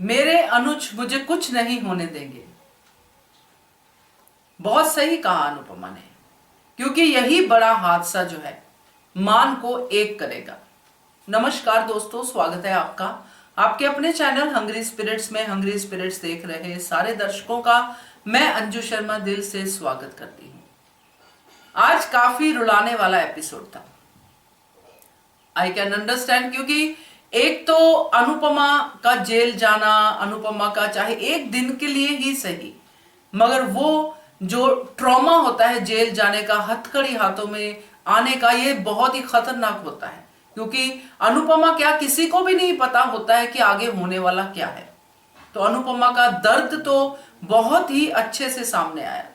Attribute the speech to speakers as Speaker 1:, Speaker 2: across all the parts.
Speaker 1: मेरे अनुज मुझे कुछ नहीं होने देंगे। बहुत सही कहा अनुपमा ने, क्योंकि यही बड़ा हादसा जो है मान को एक करेगा। नमस्कार दोस्तों, स्वागत है आपका आपके अपने चैनल हंग्री स्पिरिट्स में। हंग्री स्पिरिट्स देख रहे सारे दर्शकों का मैं अंजू शर्मा दिल से स्वागत करती हूँ। आज काफी रुलाने वाला एपिसोड था, आई कैन अंडरस्टैंड, क्योंकि एक तो अनुपमा का जेल जाना, अनुपमा का चाहे एक दिन के लिए ही सही, मगर वो जो ट्रॉमा होता है जेल जाने का, हथकड़ी हाथों में आने का, ये बहुत ही खतरनाक होता है। क्योंकि अनुपमा क्या, किसी को भी नहीं पता होता है कि आगे होने वाला क्या है। तो अनुपमा का दर्द तो बहुत ही अच्छे से सामने आया।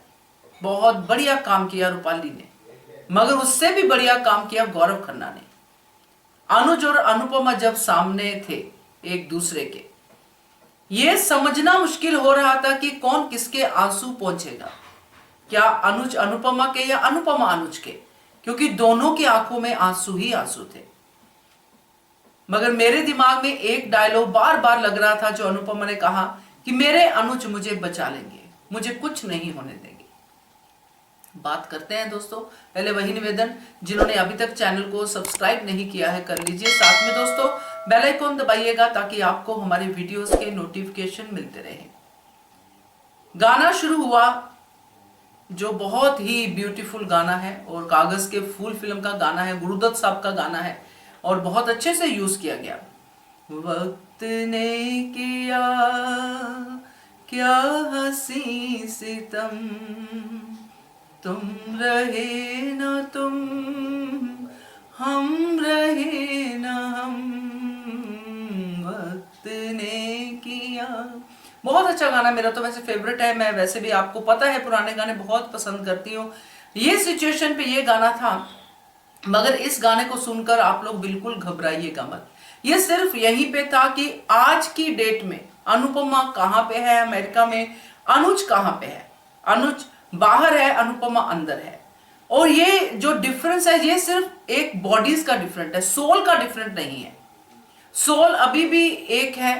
Speaker 1: बहुत बढ़िया काम किया रूपाली ने, मगर उससे भी बढ़िया काम किया गौरव खन्ना ने। अनुज और अनुपमा जब सामने थे एक दूसरे के, यह समझना मुश्किल हो रहा था कि कौन किसके आंसू पहुंचेगा, क्या अनुज अनुपमा के या अनुपमा अनुज के, क्योंकि दोनों की आंखों में आंसू ही आंसू थे। मगर मेरे दिमाग में एक डायलॉग बार बार लग रहा था जो अनुपमा ने कहा कि मेरे अनुज मुझे बचा लेंगे, मुझे कुछ नहीं होने देंगे। बात करते हैं दोस्तों। पहले वही निवेदन, जिन्होंने अभी तक चैनल को सब्सक्राइब नहीं किया है कर लीजिए, साथ में दोस्तों बेल आइकॉन दबाइएगा ताकि आपको हमारे वीडियोस के नोटिफिकेशन मिलते रहे। गाना शुरू हुआ जो बहुत ही ब्यूटीफुल गाना है और कागज के फूल फिल्म का गाना है, गुरुदत्त साहब का गाना है और बहुत अच्छे से यूज किया गया। वक्त ने किया क्या हंसी सितम, तुम रहे ना तुम, हम रहे ना हम, वक्त ने किया। बहुत अच्छा गाना, मेरा तो वैसे फेवरेट है। मैं वैसे भी, आपको पता है, पुराने गाने बहुत पसंद करती हूँ। ये सिचुएशन पे ये गाना था, मगर इस गाने को सुनकर आप लोग बिल्कुल घबराइएगा मत। ये सिर्फ यहीं पे था कि आज की डेट में अनुपमा कहाँ पे है अमेरिका में, अनुज कहाँ पे है। अनुज बाहर है, अनुपमा अंदर है। और ये जो डिफरेंस है ये सिर्फ एक बॉडीज का डिफरेंट है, सोल का डिफरेंट नहीं है। सोल अभी भी एक है,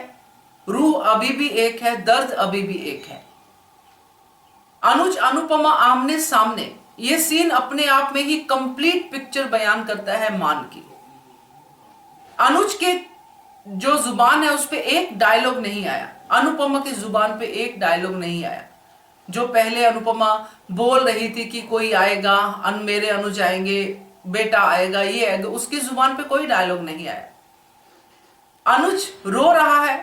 Speaker 1: रूह अभी भी एक है, दर्द अभी भी एक है। अनुज अनुपमा आमने सामने, ये सीन अपने आप में ही कंप्लीट पिक्चर बयान करता है मान की। अनुज के जो जुबान है उस पे एक डायलॉग नहीं आया, अनुपमा की जुबान पे एक डायलॉग नहीं आया। जो पहले अनुपमा बोल रही थी कि कोई आएगा, मेरे अनुज आएंगे, बेटा आएगा, ये आएगा, उसकी जुबान पे कोई डायलॉग नहीं आया। अनुज रो रहा है,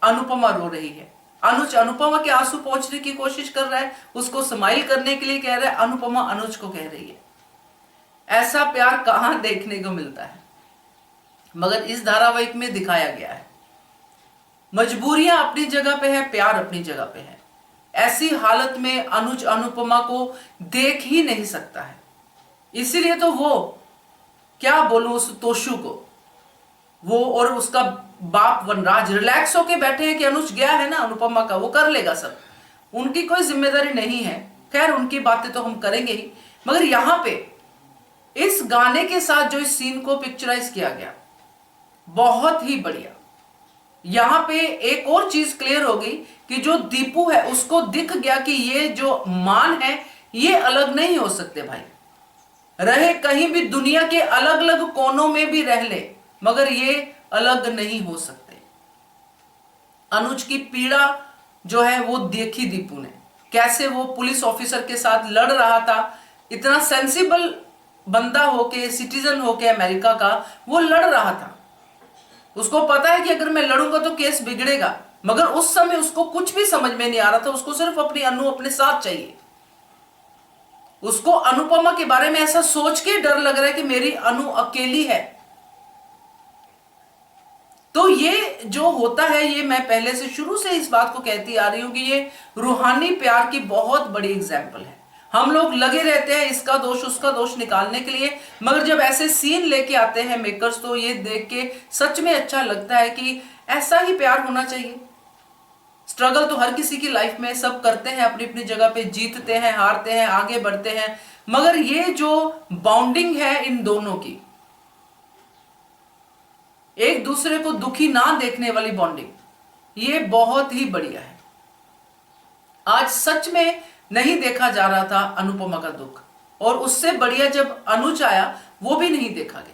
Speaker 1: अनुपमा रो रही है। अनुज अनुपमा के आंसू पोंछने की कोशिश कर रहा है, उसको स्माइल करने के लिए कह रहा है, अनुपमा अनुज को कह रही है। ऐसा प्यार कहां देखने को मिलता है, मगर इस धारावाहिक में दिखाया गया है। मजबूरियां अपनी जगह पे है, प्यार अपनी जगह पे है। ऐसी हालत में अनुज अनुपमा को देख ही नहीं सकता है। इसीलिए तो वो, क्या बोलूं उस तोशु को, वो और उसका बाप वनराज रिलैक्स होके बैठे हैं कि अनुज गया है ना अनुपमा का, वो कर लेगा सब, उनकी कोई जिम्मेदारी नहीं है। खैर उनकी बातें तो हम करेंगे ही, मगर यहां पे इस गाने के साथ जो इस सीन को पिक्चराइज किया गया, बहुत ही बढ़िया। यहां पे एक और चीज क्लियर हो गई कि जो दीपू है उसको दिख गया कि ये जो मान है ये अलग नहीं हो सकते भाई। रहे कहीं भी दुनिया के अलग अलग कोनों में भी रह ले, मगर ये अलग नहीं हो सकते। अनुज की पीड़ा जो है वो देखी दीपू ने, कैसे वो पुलिस ऑफिसर के साथ लड़ रहा था। इतना सेंसिबल बंदा होके, सिटीजन होके अमेरिका का, वो लड़ रहा था। उसको पता है कि अगर मैं लड़ूंगा तो केस बिगड़ेगा, मगर उस समय उसको कुछ भी समझ में नहीं आ रहा था। उसको सिर्फ अपनी अनु अपने साथ चाहिए। उसको अनुपमा के बारे में ऐसा सोच के डर लग रहा है कि मेरी अनु अकेली है। तो ये जो होता है, ये मैं पहले से शुरू से इस बात को कहती आ रही हूं कि ये रूहानी प्यार की बहुत बड़ी एग्जाम्पल है। हम लोग लगे रहते हैं इसका दोष उसका दोष निकालने के लिए, मगर जब ऐसे सीन लेके आते हैं मेकर्स, तो ये देख के सच में अच्छा लगता है कि ऐसा ही प्यार होना चाहिए। स्ट्रगल तो हर किसी की लाइफ में सब करते हैं, अपनी अपनी जगह पे जीतते हैं, हारते हैं, आगे बढ़ते हैं, मगर ये जो बॉन्डिंग है इन दोनों की, एक दूसरे को दुखी ना देखने वाली बॉन्डिंग, ये बहुत ही बढ़िया है। आज सच में नहीं देखा जा रहा था अनुपमा का दुख, और उससे बढ़िया जब अनुज आया वो भी नहीं देखा गया।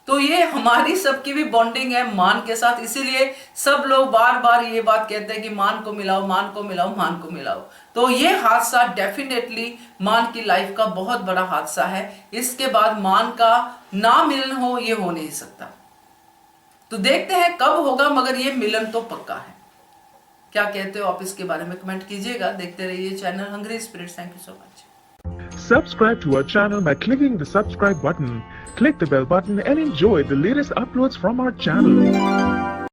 Speaker 1: तो ये हमारी सबकी भी बॉन्डिंग है मान के साथ, इसीलिए सब लोग बार बार ये बात कहते हैं कि मान को मिलाओ, मान को मिलाओ, मान को मिलाओ। तो ये हादसा डेफिनेटली मान की लाइफ का बहुत बड़ा हादसा है। इसके बाद मान का ना मिलन हो, ये हो नहीं सकता। तो देखते हैं कब होगा, मगर ये मिलन तो पक्का है। क्या कहते हो आप इसके बारे में कमेंट कीजिएगा। देखते रहिए channel hungry spirits. Thank you so much.
Speaker 2: Subscribe to our channel by clicking the subscribe button. Click the bell button and enjoy the latest uploads from our channel.